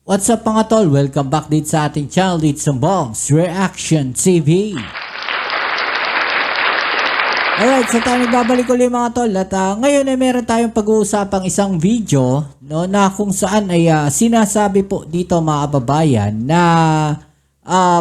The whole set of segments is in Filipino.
What's up mga tol? Welcome back dito sa ating channel dito sa Bongs Reaction TV. Alright, so tayo nagbabalik ulit mga tol. At ngayon ay meron tayong pag-uusapang isang video na kung saan ay sinasabi po dito mga kababayan na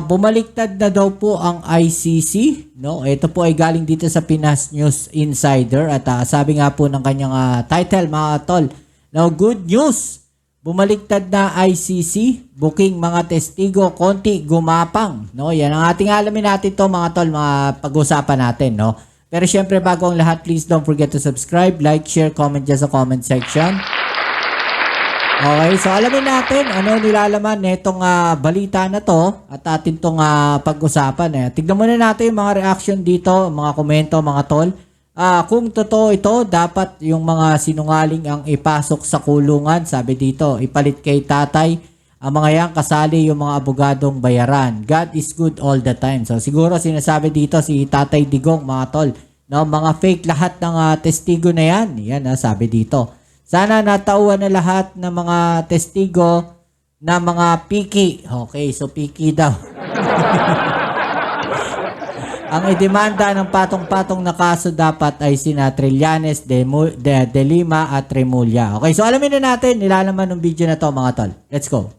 bumaliktad na daw po ang ICC. Ito po ay galing dito sa Pinas News Insider at sabi nga po ng kanyang title mga tol. Now, good news! Bumaliktad na ICC, booking mga testigo, konti gumapang. Yan ang ating alamin natin to mga tol, mga pag-usapan natin. Pero syempre bago ang lahat, please don't forget to subscribe, like, share, comment dyan sa comment section. Okay, so alamin natin ano nilalaman nitong balita na to at atin tong pag-usapan. Tignan muna natin yung mga reaction dito, mga komento mga tol. Kung totoo ito, dapat yung mga sinungaling ang ipasok sa kulungan. Sabi dito, ipalit kay tatay. Ang mga yan, kasali yung mga abogadong bayaran. God is good all the time. So siguro sinasabi dito si Tatay Digong, mga tol. Mga fake lahat ng testigo na yan. Yan, sabi dito. Sana natauhan na lahat ng mga testigo na mga piki. Okay, so piki daw. Ang idemanda ng patong-patong na kaso dapat ay sina Trillanes, De Lima at Remulla. Okay, so alamin na natin nilalaman ng video na to mga tol. Let's go.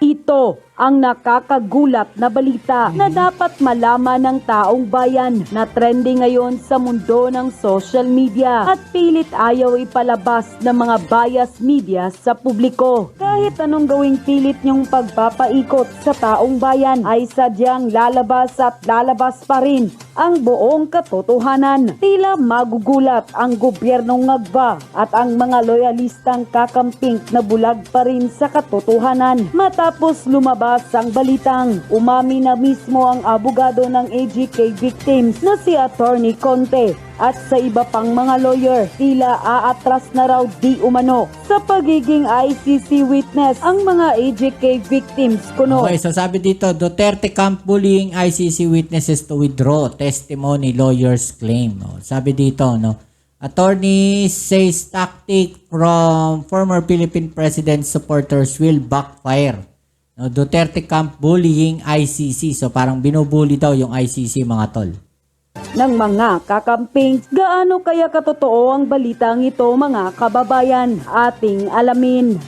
Ito ang nakakagulat na balita na dapat malaman ng taong bayan na trending ngayon sa mundo ng social media at pilit ayaw ipalabas ng mga bias media sa publiko. Kahit anong gawing pilit niyong pagpapaikot sa taong bayan ay sadyang lalabas at lalabas pa rin ang buong katotohanan. Tila magugulat ang gobyernong ngagba at ang mga loyalistang kakamping na bulag pa rin sa katotohanan. Matapos lumabas ang balitang, umami na mismo ang abogado ng AGK victims na si Attorney Conte at sa iba pang mga lawyer, tila aatras na raw di umano sa pagiging ICC witness ang mga AGK victims kuno. Okay, so sabi dito, Duterte camp bullying ICC witnesses to withdraw testimony lawyers claim. Sabi dito, attorney says tactic from former Philippine president supporters will backfire. Duterte camp bullying ICC. So parang binubully daw yung ICC mga tol. Ng mga kakamping, gaano kaya katotoo ang balitang ito mga kababayan? Ating alamin.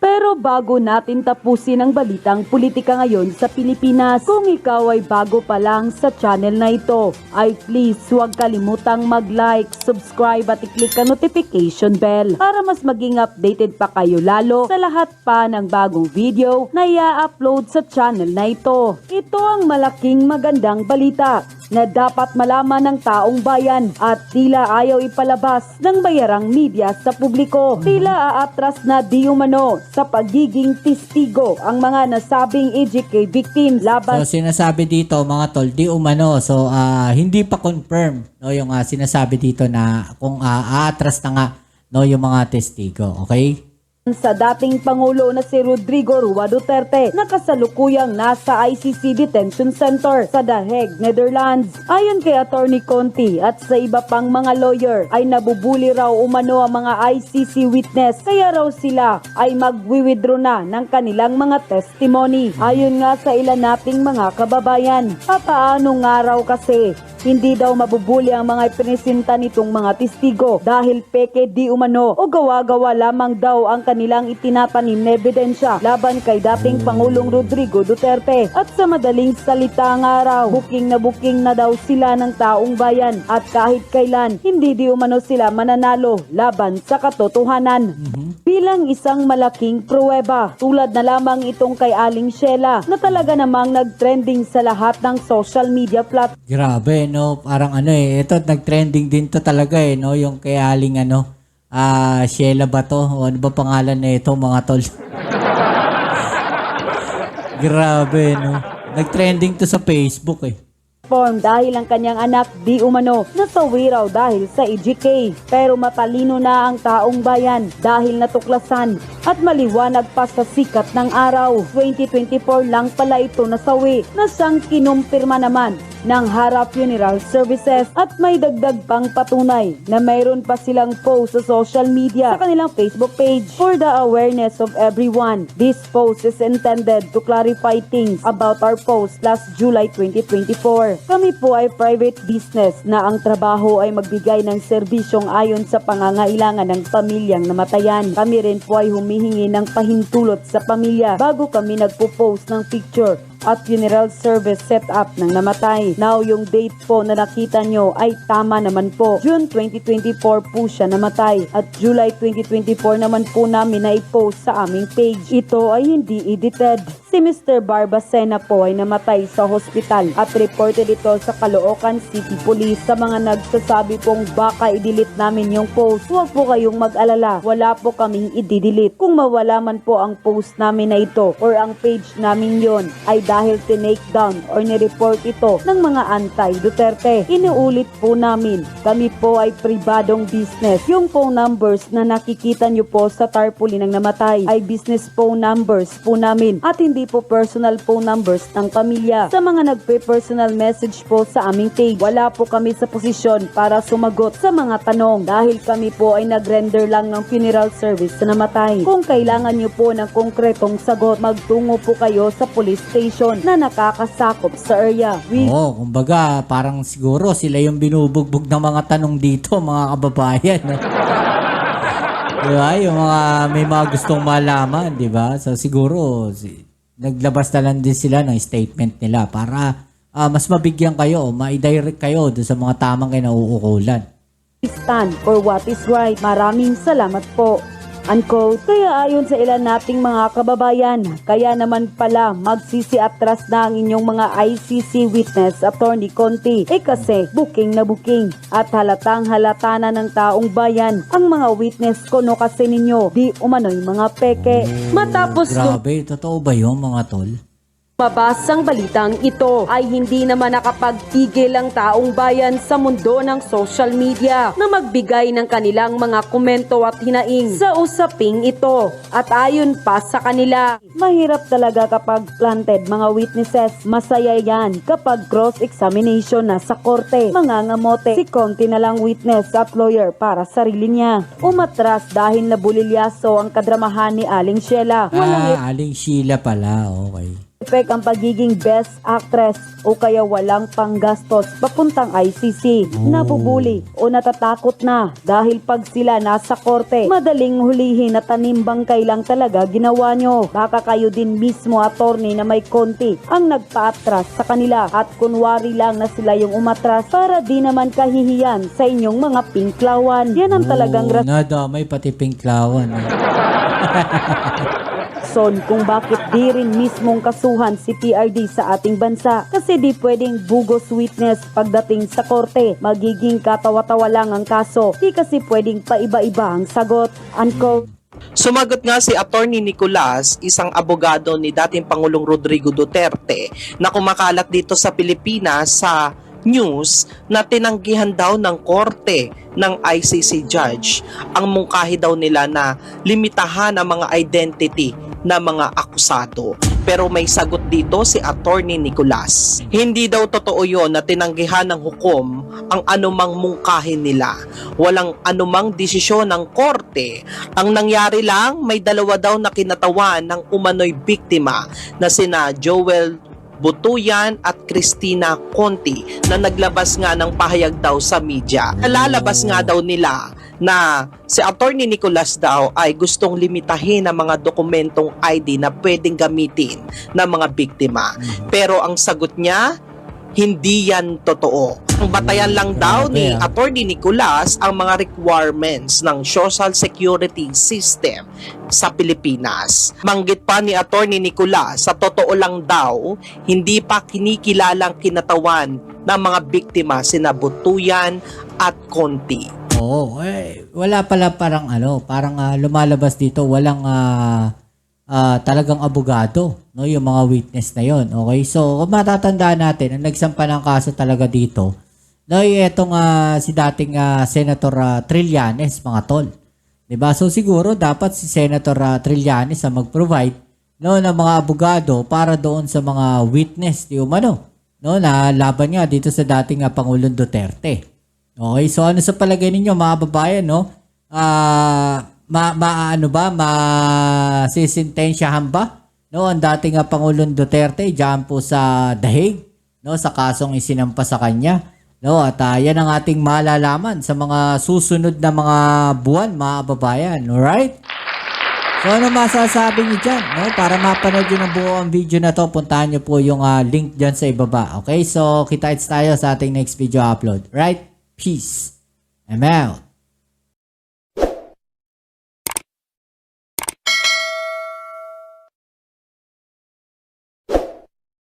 Pero bago natin tapusin ang balitang politika ngayon sa Pilipinas, kung ikaw ay bago pa lang sa channel na ito, ay please huwag kalimutang mag-like, subscribe at i-click ang notification bell para mas maging updated pa kayo lalo sa lahat pa ng bagong video na i-upload sa channel na ito. Ito ang malaking magandang balita na dapat malaman ng taong bayan at tila ayaw ipalabas ng bayarang media sa publiko. Tila aatras na di umano sa pagiging testigo ang mga nasabing AGK victims laban. So sinasabi dito mga tol, di umano. So hindi pa confirm yung sinasabi dito na kung aatras na nga yung mga testigo. Okay? Sa dating Pangulo na si Rodrigo Roa Duterte na kasalukuyang nasa ICC Detention Center sa The Hague, Netherlands. Ayon kay Attorney Conte at sa iba pang mga lawyer ay nabubuli raw umano ang mga ICC witness kaya raw sila ay magwi-withdraw na ng kanilang mga testimony. Ayon nga sa ilan nating mga kababayan, papaano nga raw kasi hindi daw mabubuli ang mga ipinisenta nitong mga testigo dahil peke di umano o gawa-gawa lamang daw ang kanilang itinatanim na ebidensya laban kay dating Pangulong Rodrigo Duterte. At sa madaling salita nga raw, booking na daw sila ng taong bayan at kahit kailan hindi di umano sila mananalo laban sa katotohanan. Bilang isang malaking pruweba, tulad na lamang itong kay Aling Sheila na talaga namang nagtrending sa lahat ng social media platform. Grabe, parang ito nag-trending din to talaga yung kay Aling Sheila ba to? O ano ba pangalan na ito mga tol? Grabe, nag-trending to sa Facebook platform dahil ang kanyang anak di umano nasawi raw dahil sa EGK. Pero matalino na ang taong bayan dahil natuklasan at maliwanag pa sa sikat ng araw. 2024 lang pala ito nasawi na siyang kinumpirma naman ng Hara Funeral Services at may dagdag pang patunay na mayroon pa silang post sa social media sa kanilang Facebook page. For the awareness of everyone, this post is intended to clarify things about our post last July 2024. Kami po ay private business na ang trabaho ay magbigay ng serbisyong ayon sa pangangailangan ng pamilyang namatayan. Kami rin po ay humihingi ng pahintulot sa pamilya bago kami nagpo-post ng picture at funeral service setup ng namatay. Now, yung date po na nakita nyo ay tama naman po. June 2024 po siya namatay at July 2024 naman po namin na i-post sa aming page. Ito ay hindi edited. Si Mr. Barbacena po ay namatay sa hospital at reported ito sa Caloocan City Police. Sa mga nagsasabi pong baka i-delete namin yung post, huwag po kayong mag-alala. Wala po kaming i-delete. Kung mawala man po ang post namin na ito or ang page namin yon ay dahil tinake down or nireport ito ng mga anti-Duterte. Inuulit po namin, kami po ay pribadong business. Yung phone numbers na nakikita nyo po sa tarpaulin ng namatay ay business phone numbers po namin at hindi po personal phone numbers ng pamilya. Sa mga nagpe-personal message po sa aming page, wala po kami sa posisyon para sumagot sa mga tanong dahil kami po ay nag-render lang ng funeral service sa namatay. Kung kailangan nyo po ng konkretong sagot, magtungo po kayo sa police station na nakakasakop sa area. Kumbaga parang siguro sila yung binubugbog ng mga tanong dito, mga kababayan. No? Diba? Yung may mga gustong malaman, diba? So siguro naglabas na lang din sila ng statement nila para mas mabigyan kayo, ma-direct kayo doon sa mga tamang kinauukulan. Stand for what is right. Maraming salamat po. Unquote. Kaya ayon sa ilan nating mga kababayan, kaya naman pala magsisiatras na ang inyong mga ICC witness, Attorney Conti. Kasi booking na booking at halatang halata na ng taong bayan ang mga witness kono kasi ninyo di umano'y mga peke. Matapos Grabe, totoo ba yun mga tol? mabasang balitang ito ay hindi naman nakapagpigil ang taong bayan sa mundo ng social media na magbigay ng kanilang mga komento at hinaing sa usaping ito. At ayon pa sa kanila, mahirap talaga kapag planted mga witnesses. Masaya yan kapag cross-examination na sa korte. Mangangamote, si Conti na lang witness at lawyer para sarili niya. Umatras dahil nabulilyaso ang kadramahan ni Aling Sheila. Aling Sheila pala, okay. Epek ang pagiging best actress o kaya walang panggastos papuntang ICC. Nabubuli o natatakot na dahil pag sila nasa korte, madaling hulihin at tanimbangkay lang talaga ginawa nyo. Baka kayo din mismo, attorney, na may konti ang nagpaatras sa kanila at kunwari lang na sila yung umatras para di naman kahihiyan sa inyong mga pinklawan. Yan ang talagang nadamay pati pinklawan. kung bakit di rin mismong kasuhan si PRD sa ating bansa. Kasi di pwedeng bugos witness pagdating sa korte. Magiging katawa-tawa lang ang kaso. Di kasi pwedeng paiba-iba ang sagot. Unquote. Sumagot nga si Attorney Nicolas, isang abogado ni dating Pangulong Rodrigo Duterte na kumakalat dito sa Pilipinas sa news na tinanggihan daw ng korte ng ICC judge ang mungkahi daw nila na limitahan ang mga identity na mga akusado. Pero may sagot dito si Attorney Nicolas. Hindi daw totoo yon na tinanggihan ng hukom ang anumang mungkahi nila. Walang anumang desisyon ng korte. Ang nangyari lang, may dalawa daw na kinatawan ng umano'y biktima na sina Joel Butuyan at Cristina Conti na naglabas nga ng pahayag daw sa media. Nalalabas nga daw nila na si Attorney Nicolas daw ay gustong limitahin ang mga dokumentong ID na pwedeng gamitin ng mga biktima. Pero ang sagot niya, hindi yan totoo. Ang batayan lang daw ni Attorney Nicolas ang mga requirements ng Social Security System sa Pilipinas. Manggit pa ni Attorney Nicolas, sa totoo lang daw, hindi pa kinikilalang kinatawan ng mga biktima sina Butuyan at Conti. Wala pala parang lumalabas dito, walang talagang abogado, no, yung mga witness na yon. Okay, so kung matatandaan natin, ang nagsampa ng kaso talaga dito, no, etong si dating Senator Trillanes, mga tol. 'Di ba? So siguro dapat si Senator Trillanes ang mag-provide, no, ng mga abogado para doon sa mga witness di umano, no, na laban nga dito sa dating Pangulong Duterte. Okay, so ano sa palagay ninyo mga babayan, no? Masisintensyahan ba, no, ang dating Pangulong Duterte diyan po sa The Hague, no, sa kasong isinampa sa kanya, no, at yan ang ating malalaman sa mga susunod na mga buwan, mga babayan. Alright? So ano masasabi niyo dyan, no? Para mapanood nyo ng buo ang video na to, puntahan nyo po yung link dyan sa ibaba. Okay, so kita-kits tayo sa ating next video upload. Right? Peace. I'm out.